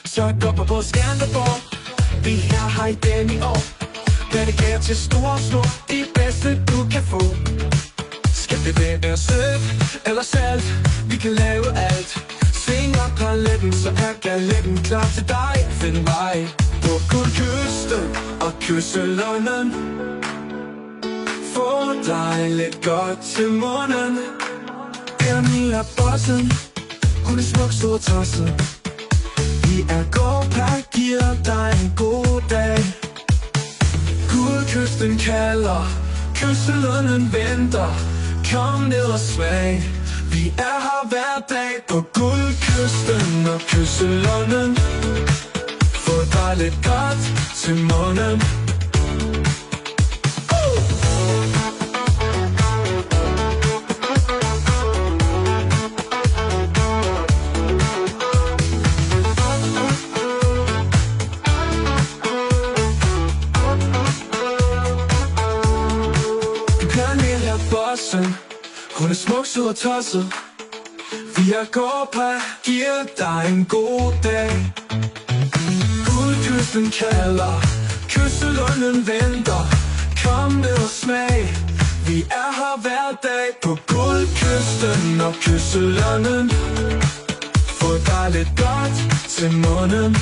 Så gå på Skanderborg. Vi her har i den i år. Dedikerer til store og små, de bedste du kan få. Skal det være sødt eller salt, vi kan lave alt. Sving op paletten, så er galetten klar til dig. Find vej på Guldkysten og Kysselunden. Få dig lidt godt til munden. Pernille Bossen, hun er smuk, stor tosset. Vi er gårdpakke, giver dig en god dag. Guldkysten kalder, Kysselunden venter. Kom ned og smag, vi er her hver dag på Guldkysten og Kysselunden. Få dig lidt godt til munden. Hun er smuk, sød og tosset. Vi er gårdpakke, giver dig en god dag. Guldkysten kalder, Kysselunden venter. Kom ned og smag, vi er her hver dag på Guldkysten og Kysselunden. Få dig lidt godt til munden.